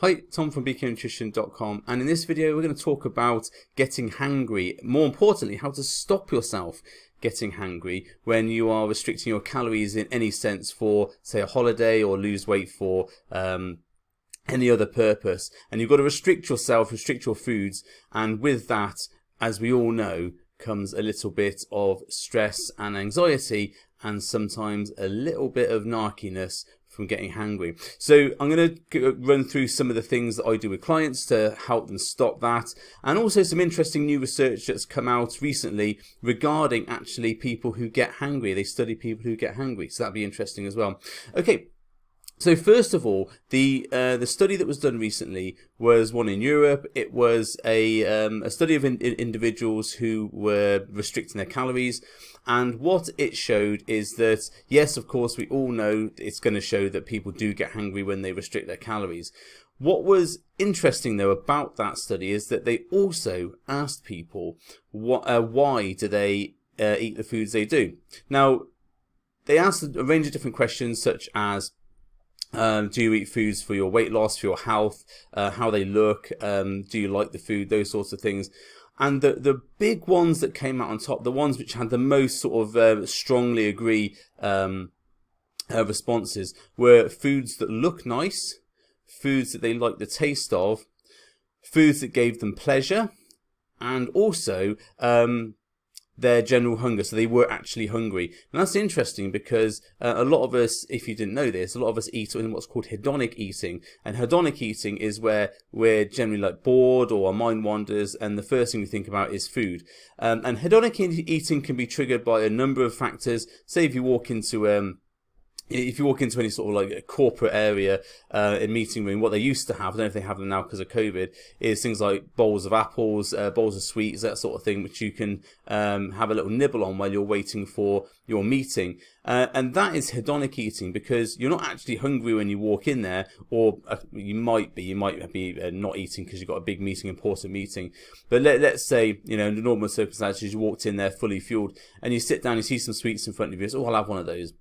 Hi, Tom from bknutrition.com, and in this video we're going to talk about getting hangry. More importantly, how to stop yourself getting hangry when you are restricting your calories in any sense for, say, a holiday or lose weight for any other purpose. And you've got to restrict yourself, restrict your foods, and with that, as we all know, comes a little bit of stress and anxiety, and sometimes a little bit of narkiness from getting hangry. So I'm going to run through some of the things that I do with clients to help them stop that, and also some interesting new research that's come out recently regarding actually people who get hangry. They study people who get hangry, so that'd be interesting as well. Okay. So first of all, the study that was done recently was one in Europe. It was a study of individuals who were restricting their calories, and what it showed is that, yes, of course, we all know it's going to show that people do get hungry when they restrict their calories. What was interesting, though, about that study is that they also asked people why do they eat the foods they do. Now, they asked a range of different questions, such as do you eat foods for your weight loss, for your health, how they look, do you like the food, those sorts of things. And the big ones that came out on top, the ones which had the most sort of strongly agree responses, were foods that look nice, foods that they like the taste of, foods that gave them pleasure, and also their general hunger, so they were actually hungry. And that's interesting because a lot of us, if you didn't know this, a lot of us eat in what's called hedonic eating. And hedonic eating is where we're generally like bored or our mind wanders, and the first thing we think about is food. And hedonic eating can be triggered by a number of factors. Say if you walk into any sort of like a corporate area, a meeting room, what they used to have, I don't know if they have them now because of COVID, is things like bowls of apples, bowls of sweets, that sort of thing, which you can have a little nibble on while you're waiting for your meeting. And that is hedonic eating, because you're not actually hungry when you walk in there, or you might be not eating because you've got a big meeting, important meeting. But let's say, you know, in the normal circumstances, you walked in there fully fueled, and you sit down, you see some sweets in front of you, so, oh, I'll have one of those.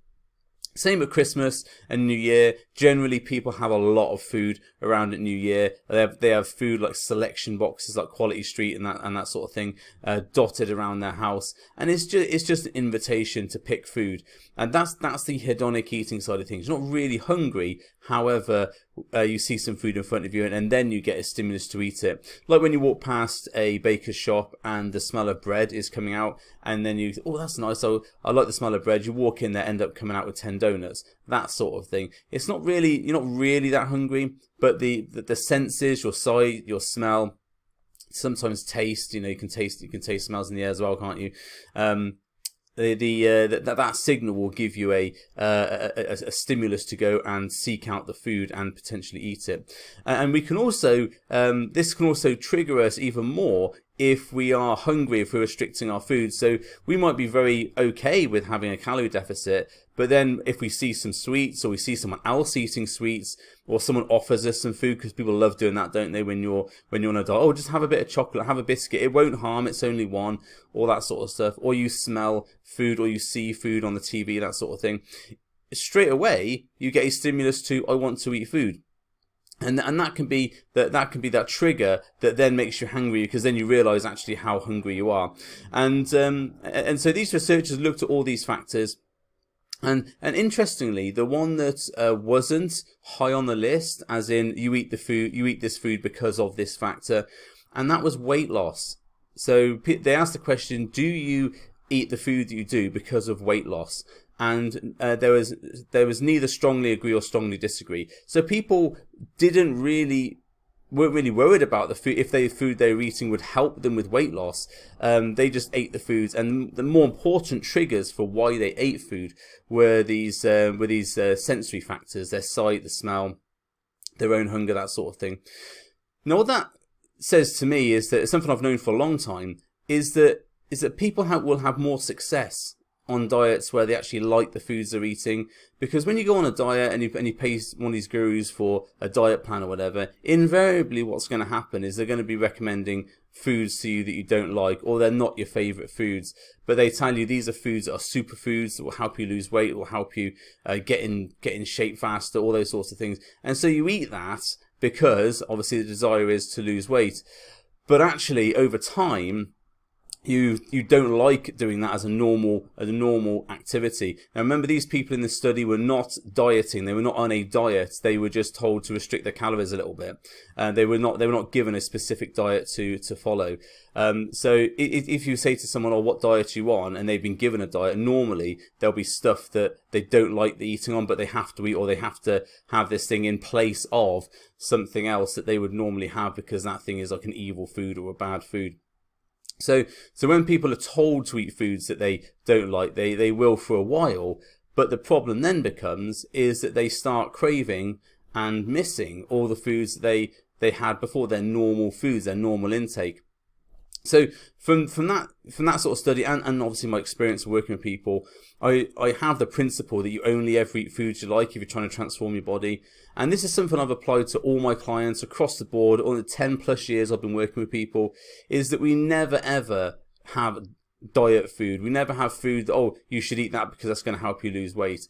Same at Christmas and New Year. Generally, people have a lot of food around at New Year. They have food like selection boxes, like Quality Street and that sort of thing, dotted around their house. And it's just an invitation to pick food. And that's the hedonic eating side of things. You're not really hungry. However, you see some food in front of you, and then you get a stimulus to eat it. Like when you walk past a baker's shop and the smell of bread is coming out, and then you, oh, that's nice, so I like the smell of bread. You walk in there, end up coming out with 10 donuts, that sort of thing. It's not really, you're not really that hungry, but the senses, your sight, your smell, sometimes taste, you know, you can taste smells in the air as well, can't you? That signal will give you a stimulus to go and seek out the food and potentially eat it. And we can also, this can also trigger us even more if we are hungry, if we're restricting our food. So we might be very okay with having a calorie deficit, but then if we see some sweets, or we see someone else eating sweets, or someone offers us some food, because people love doing that, don't they, when you're on a diet? Oh, just have a bit of chocolate, have a biscuit, it won't harm, it's only one, all that sort of stuff. Or you smell food, or you see food on the TV, that sort of thing. Straight away, you get a stimulus to, I want to eat food. And that can be that trigger that then makes you hungry, because then you realise actually how hungry you are. And so these researchers looked at all these factors, and interestingly, the one that wasn't high on the list, as in you eat this food because of this factor, and that was weight loss. So they asked the question, do you eat the food that you do because of weight loss? And there was neither strongly agree or strongly disagree. So people weren't really worried about the food, if the food they were eating would help them with weight loss. They just ate the foods, and the more important triggers for why they ate food were these sensory factors: their sight, the smell, their own hunger, that sort of thing. Now, what that says to me is that, something I've known for a long time, is that people will have more success on diets where they actually like the foods they're eating, because when you go on a diet and you pay one of these gurus for a diet plan or whatever, invariably what's going to happen is they're going to be recommending foods to you that you don't like, or they're not your favorite foods, but they tell you these are foods that are superfoods that will help you lose weight, will help you get in shape faster, all those sorts of things. And so you eat that, because obviously the desire is to lose weight. But actually, over time, you don't like doing that as a normal activity. Now remember, these people in this study were not dieting. They were not on a diet. They were just told to restrict their calories a little bit. They were not given a specific diet to follow. So if you say to someone, "Oh, what diet are you on?" and they've been given a diet, normally there'll be stuff that they don't like the eating on, but they have to eat, or they have to have this thing in place of something else that they would normally have, because that thing is like an evil food or a bad food. So when people are told to eat foods that they don't like, they will for a while, but the problem then becomes is that they start craving and missing all the foods that they had before, their normal foods, their normal intake. So from that sort of study, and obviously my experience working with people, I have the principle that you only ever eat foods you like if you're trying to transform your body. And this is something I've applied to all my clients across the board. All the 10+ years I've been working with people, is that we never ever have diet food. We never have food that, "Oh, you should eat that because that's going to help you lose weight."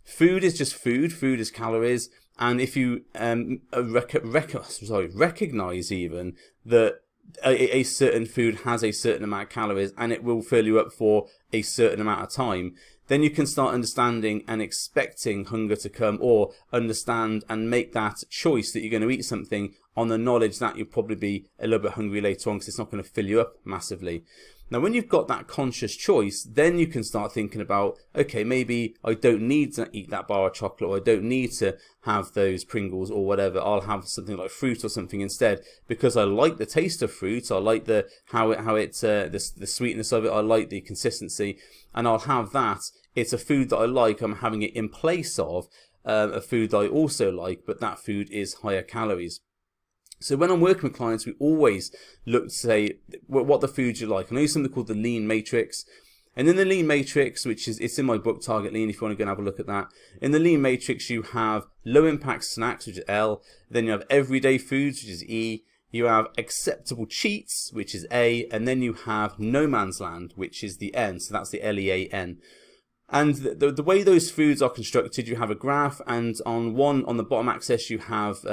Food is just food. Food is calories. And if you recognize even that a certain food has a certain amount of calories and it will fill you up for a certain amount of time, then you can start understanding and expecting hunger to come, or understand and make that choice that you're going to eat something on the knowledge that you'll probably be a little bit hungry later on, because it's not going to fill you up massively. Now, when you've got that conscious choice, then you can start thinking about, okay, maybe I don't need to eat that bar of chocolate, or I don't need to have those Pringles or whatever. I'll have something like fruit or something instead, because I like the taste of fruit. I like the sweetness of it. I like the consistency, and I'll have that. It's a food that I like. I'm having it in place of a food that I also like, but that food is higher calories. So when I'm working with clients, we always look to say what the foods you like. And I use something called the Lean Matrix. And in the Lean Matrix, it's in my book, Target Lean, if you want to go and have a look at that. In the Lean Matrix, you have low impact snacks, which is L. Then you have everyday foods, which is E. You have acceptable cheats, which is A. And then you have no man's land, which is the N. So that's the LEAN. And the way those foods are constructed, you have a graph, and on the bottom axis, you have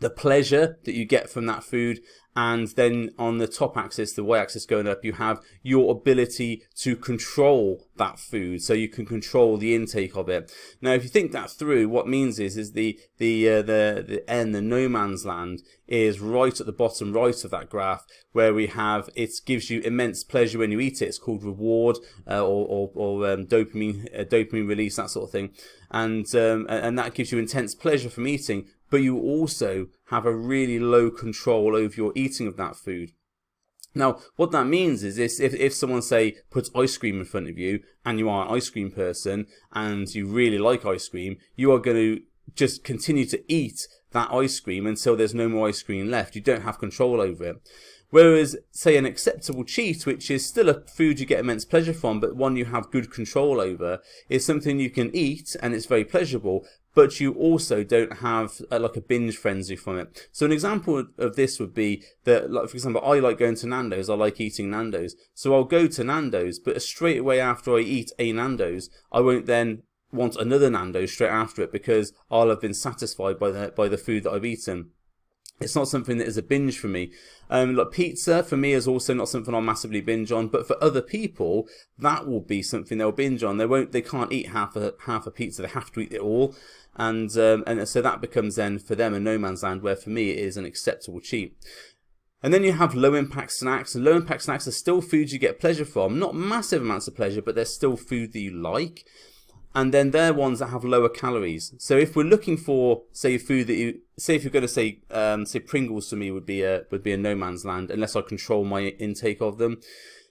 the pleasure that you get from that food, and then on the top axis, the y-axis going up, you have your ability to control that food, so you can control the intake of it. Now, if you think that through, what it means is the N, the no man's land, is right at the bottom right of that graph, where we have, it gives you immense pleasure when you eat it. It's called reward or dopamine release, that sort of thing, and that gives you intense pleasure from eating. But you also have a really low control over your eating of that food. Now, what that means is if someone, say, puts ice cream in front of you, and you are an ice cream person, and you really like ice cream, you are going to just continue to eat that ice cream until there's no more ice cream left. You don't have control over it. Whereas, say, an acceptable cheat, which is still a food you get immense pleasure from, but one you have good control over, is something you can eat, and it's very pleasurable, but you also don't have like a binge frenzy from it. So an example of this would be that, like, for example, I like going to Nando's. I like eating Nando's. So I'll go to Nando's, but straight away after I eat a Nando's, I won't then want another Nando's straight after it, because I'll have been satisfied by the food that I've etten. It's not something that is a binge for me. Like pizza, for me, is also not something I'll massively binge on. But for other people, that will be something they'll binge on. They can't eat half a pizza. They have to eat it all. And so that becomes then for them a no man's land, where for me it is an acceptable cheat. And then you have low impact snacks. And low impact snacks are still foods you get pleasure from. Not massive amounts of pleasure, but they're still food that you like. And then they're ones that have lower calories. So if we're looking for, say, food that you, say, if you're going to say Pringles, to me would be a no man's land, unless I control my intake of them.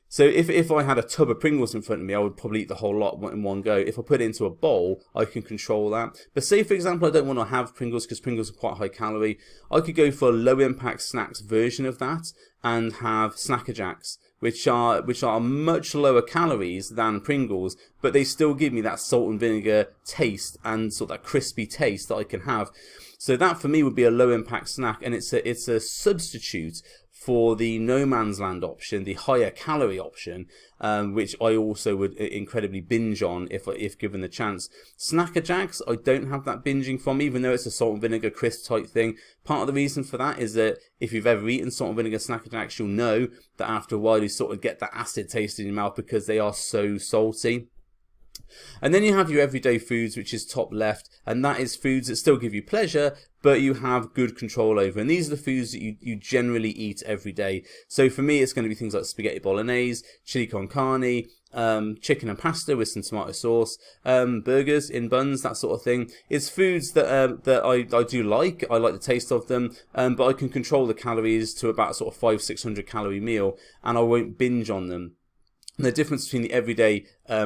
So if I had a tub of Pringles in front of me, I would probably eat the whole lot in one go. If I put it into a bowl, I can control that. But say, for example, I don't want to have Pringles because Pringles are quite high calorie, I could go for a low impact snacks version of that and have Snacker Jacks, which are much lower calories than Pringles, but they still give me that salt and vinegar taste and sort of that crispy taste that I can have. So that for me would be a low impact snack, and it's a substitute for the no man's land option, the higher calorie option, which I also would incredibly binge on if given the chance. Snacker Jacks, I don't have that binging from, even though it's a salt and vinegar crisp type thing. Part of the reason for that is that if you've ever eaten salt and vinegar Snacker Jacks, you'll know that after a while you sort of get that acid taste in your mouth because they are so salty. And then you have your everyday foods, which is top left, and that is foods that still give you pleasure, but you have good control over. And these are the foods that you generally eat every day. So for me, it's going to be things like spaghetti bolognese, chili con carne, chicken and pasta with some tomato sauce, burgers in buns, that sort of thing. It's foods that I do like. I like the taste of them, but I can control the calories to about sort of 500-600 calorie meal, and I won't binge on them. And the difference between the everyday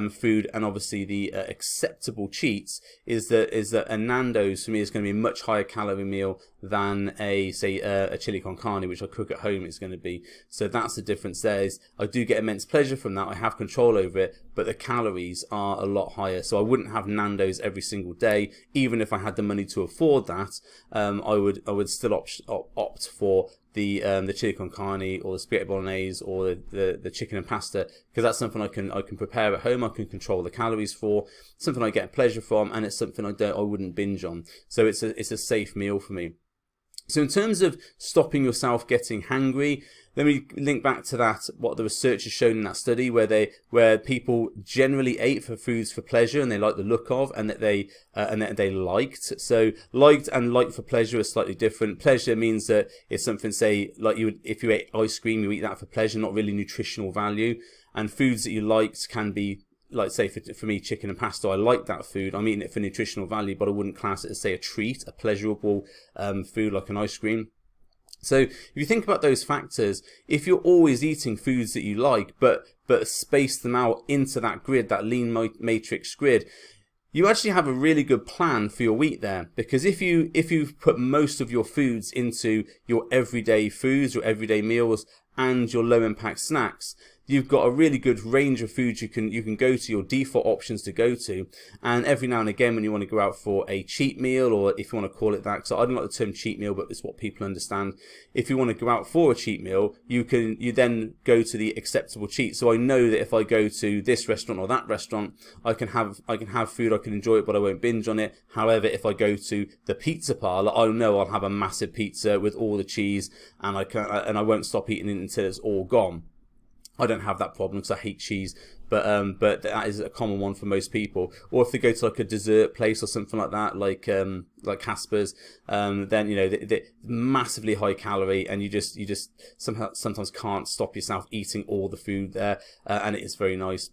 food and obviously the acceptable cheats is that a Nando's for me is going to be a much higher calorie meal than a chili con carne, which I cook at home, is going to be. So that's the difference there. Is I do get immense pleasure from that. I have control over it, but the calories are a lot higher. So I wouldn't have Nando's every single day, even if I had the money to afford that. I would still opt for the chili con carne or the spaghetti bolognese or the chicken and pasta, because that's something I can prepare at home. I can control the calories for, something I get pleasure from, and it's something I wouldn't binge on. So it's a safe meal for me. So in terms of stopping yourself getting hangry, let me link back to that, what the research has shown in that study, where people generally ate for foods for pleasure and they like the look of, and that they liked. So liked and liked for pleasure are slightly different. Pleasure means that it's something, say, like if you ate ice cream, you eat that for pleasure, not really nutritional value. And foods that you liked can be, like, say, for me, chicken and pasta, I like that food. I'm eating it for nutritional value, but I wouldn't class it as, say, a treat, a pleasurable food like an ice cream. So if you think about those factors, if you're always eating foods that you like, but space them out into that grid, that lean matrix grid, you actually have a really good plan for your week there. Because if you've put most of your foods into your everyday foods, your everyday meals, and your low impact snacks, you've got a really good range of foods you can go to, your default options to go to. And every now and again, when you want to go out for a cheat meal, or if you want to call it that, because I don't like the term cheat meal, but it's what people understand. If you want to go out for a cheat meal, you then go to the acceptable cheat. So I know that if I go to this restaurant or that restaurant, I can have food, I can enjoy it, but I won't binge on it. However, if I go to the pizza parlor, I know I'll have a massive pizza with all the cheese, and I won't stop eating it until it's all gone. I don't have that problem because I hate cheese, but that is a common one for most people. Or if they go to like a dessert place or something like that, like Casper's, then you know they're massively high calorie, and you just sometimes can't stop yourself eating all the food there, and it is very nice.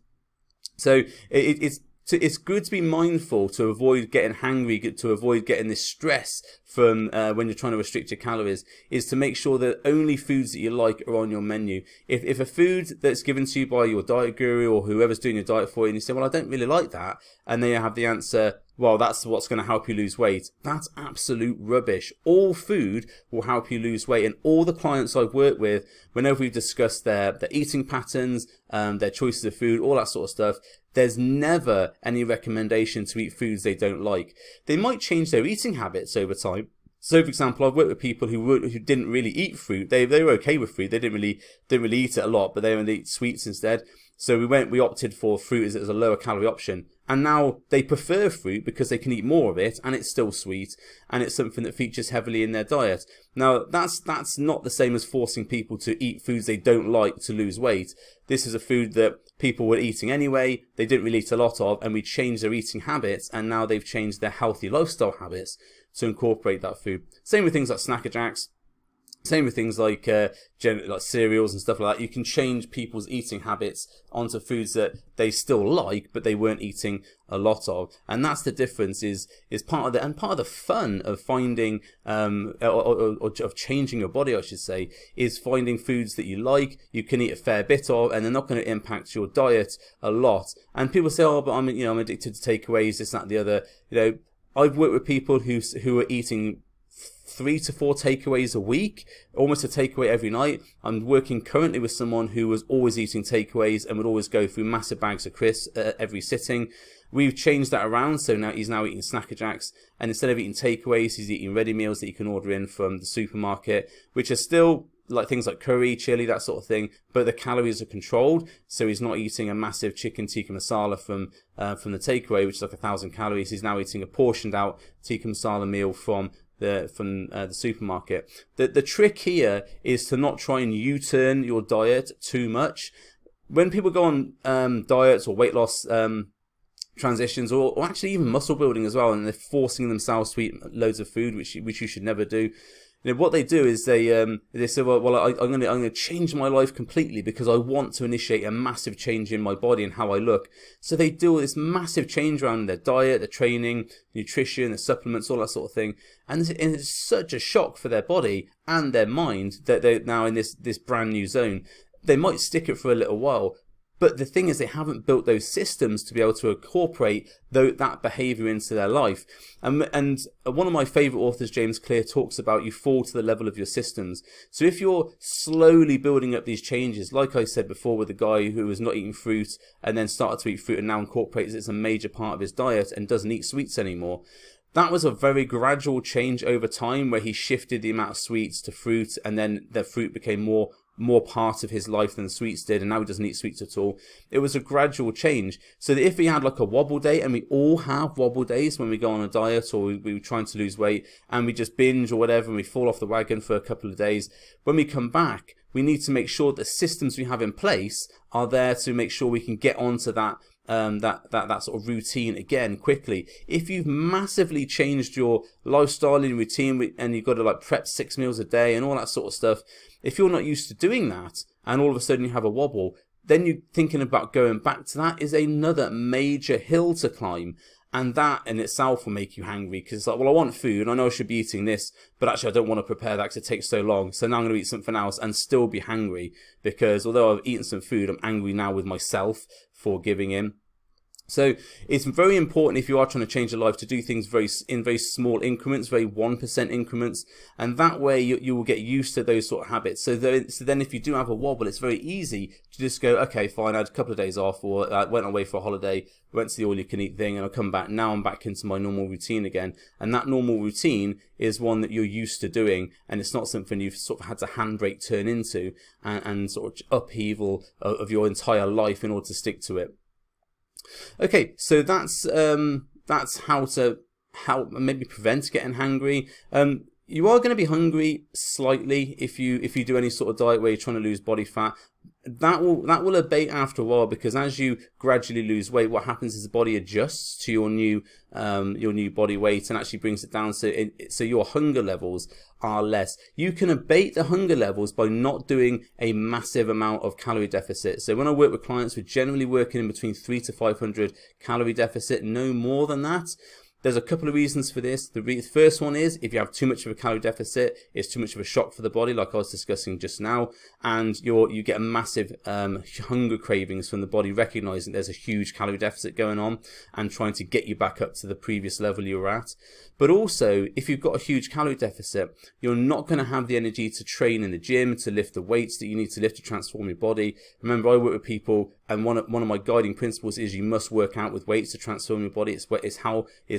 So it's good to be mindful to avoid getting hangry, to avoid getting this stress from when you're trying to restrict your calories, is to make sure that only foods that you like are on your menu. If a food that's given to you by your diet guru or whoever's doing your diet for you, and you say, well, I don't really like that, and then you have the answer, well, that's what's going to help you lose weight, that's absolute rubbish. All food will help you lose weight, and all the clients I've worked with, whenever we've discussed their eating patterns, their choices of food, all that sort of stuff, there's never any recommendation to eat foods they don't like. They might change their eating habits over time. So, for example, I've worked with people who didn't really eat fruit. They were okay with fruit. They didn't really eat it a lot, but they would eat sweets instead. So we opted for fruit as a lower calorie option. And now they prefer fruit because they can eat more of it, and it's still sweet, and it's something that features heavily in their diet. Now, that's not the same as forcing people to eat foods they don't like to lose weight. This is a food that people were eating anyway, they didn't really eat a lot of, and we changed their eating habits, and now they've changed their healthy lifestyle habits to incorporate that food. Same with things like Snacker Jacks. Same with things like cereals and stuff like that. You can change people's eating habits onto foods that they still like, but they weren't eating a lot of. And that's the difference. Is part of the fun of finding of changing your body, I should say, is finding foods that you like, you can eat a fair bit of, and they're not going to impact your diet a lot. And people say, oh, but I'm addicted to takeaways, this, that, the other. I've worked with people who are eating 3 to 4 takeaways a week, almost a takeaway every night. I'm working currently with someone who was always eating takeaways and would always go through massive bags of crisps every sitting. We've changed that around, so now he's eating Snacker Jacks, and instead of eating takeaways, he's eating ready meals that you can order in from the supermarket, which are still like things like curry, chili, that sort of thing, but the calories are controlled. So he's not eating a massive chicken tikka masala from the takeaway, which is like 1,000 calories. He's now eating a portioned out tikka masala meal from the supermarket. The trick here is to not try and U-turn your diet too much. When people go on diets or weight loss transitions, or actually even muscle building as well, and they're forcing themselves to eat loads of food, which you should never do. You know, what they do is they say, well, I'm going to change my life completely because I want to initiate a massive change in my body and how I look. So they do this massive change around their diet, their training, nutrition, their supplements, all that sort of thing. And it's such a shock for their body and their mind that they're now in this brand new zone. They might stick it for a little while, but the thing is, they haven't built those systems to be able to incorporate that behavior into their life. And one of my favorite authors, James Clear, talks about you fall to the level of your systems. So if you're slowly building up these changes, like I said before with the guy who was not eating fruit and then started to eat fruit and now incorporates it as a major part of his diet and doesn't eat sweets anymore, that was a very gradual change over time where he shifted the amount of sweets to fruit, and then the fruit became more part of his life than the sweets did, and now he doesn't eat sweets at all. It was a gradual change. So that if he had like a wobble day, and we all have wobble days when we go on a diet or we're trying to lose weight and we just binge or whatever and we fall off the wagon for a couple of days, when we come back, we need to make sure the systems we have in place are there to make sure we can get onto that sort of routine again quickly. If you've massively changed your lifestyle and routine and you've got to like prep 6 meals a day and all that sort of stuff, if you're not used to doing that and all of a sudden you have a wobble, then you're thinking about going back to that is another major hill to climb. And that in itself will make you hangry because it's like, well, I want food. I know I should be eating this, but actually I don't want to prepare that because it takes so long. So now I'm going to eat something else and still be hangry because although I've eaten some food, I'm angry now with myself for giving in. So it's very important if you are trying to change your life to do things in very small increments, very 1% increments, and that way you will get used to those sort of habits. So then if you do have a wobble, it's very easy to just go, okay, fine, I had a couple of days off, or I went away for a holiday, went to the all-you-can-eat thing, and I come back. Now I'm back into my normal routine again, and that normal routine is one that you're used to doing, and it's not something you've sort of had to handbrake turn into and sort of upheaval of your entire life in order to stick to it. Okay, so that's how to maybe prevent getting hangry. You are going to be hungry slightly if you do any sort of diet where you're trying to lose body fat. That will abate after a while because as you gradually lose weight, what happens is the body adjusts to your new body weight and actually brings it down so your hunger levels are less. You can abate the hunger levels by not doing a massive amount of calorie deficit. So when I work with clients, we're generally working in between 300 to 500 calorie deficit, no more than that. There's a couple of reasons for this. The first one is if you have too much of a calorie deficit, it's too much of a shock for the body, like I was discussing just now, and you get a massive hunger cravings from the body recognizing there's a huge calorie deficit going on and trying to get you back up to the previous level you were at. But also, if you've got a huge calorie deficit, you're not going to have the energy to train in the gym, to lift the weights that you need to lift to transform your body. Remember, I work with people, and one of my guiding principles is you must work out with weights to transform your body. It's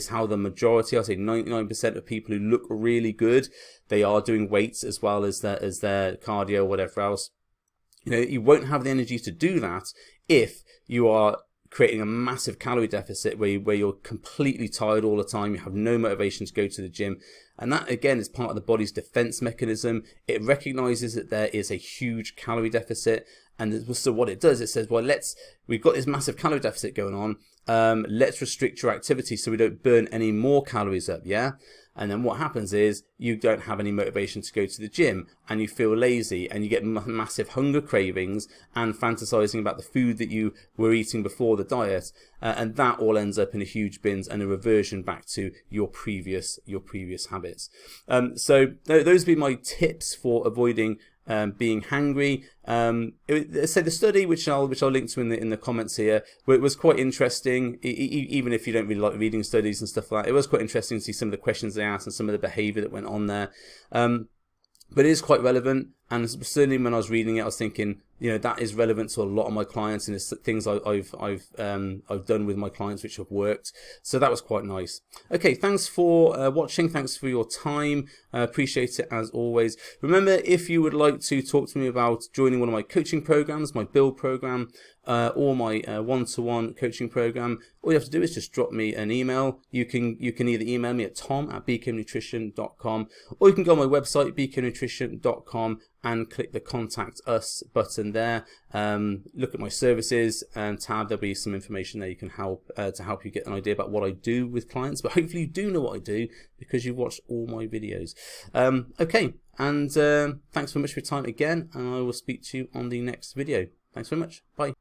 how the majority, I say 99% of people who look really good, they are doing weights as well as their cardio or whatever else. You know, you won't have the energy to do that if you are creating a massive calorie deficit where you're completely tired all the time, you have no motivation to go to the gym. And that again is part of the body's defense mechanism. It recognizes that there is a huge calorie deficit, and so what it does, it says, well, we've got this massive calorie deficit going on, let's restrict your activity so we don't burn any more calories up, yeah? And then what happens is you don't have any motivation to go to the gym and you feel lazy and you get massive hunger cravings and fantasizing about the food that you were eating before the diet, and that all ends up in a huge binge and a reversion back to your previous habits. So those would be my tips for avoiding being hangry. So the study, which I'll link to in the comments here, it was quite interesting. Even if you don't really like reading studies and stuff like that, it was quite interesting to see some of the questions they asked and some of the behaviour that went on there. But it is quite relevant, and certainly when I was reading it, I was thinking, you know, that is relevant to a lot of my clients, and it's things I've done with my clients which have worked. So that was quite nice. Okay, thanks for watching. Thanks for your time. Appreciate it as always. Remember, if you would like to talk to me about joining one of my coaching programs, my Build program, or my one-to-one coaching program, all you have to do is just drop me an email. You can either email me at tom@bknutrition.com, or you can go on my website bknutrition.com and click the Contact Us button there. Look at my services and tab. There'll be some information there you can help to help you get an idea about what I do with clients. But hopefully you do know what I do because you've watched all my videos. Okay, and thanks very much for your time again, and I will speak to you on the next video. Thanks very much. Bye.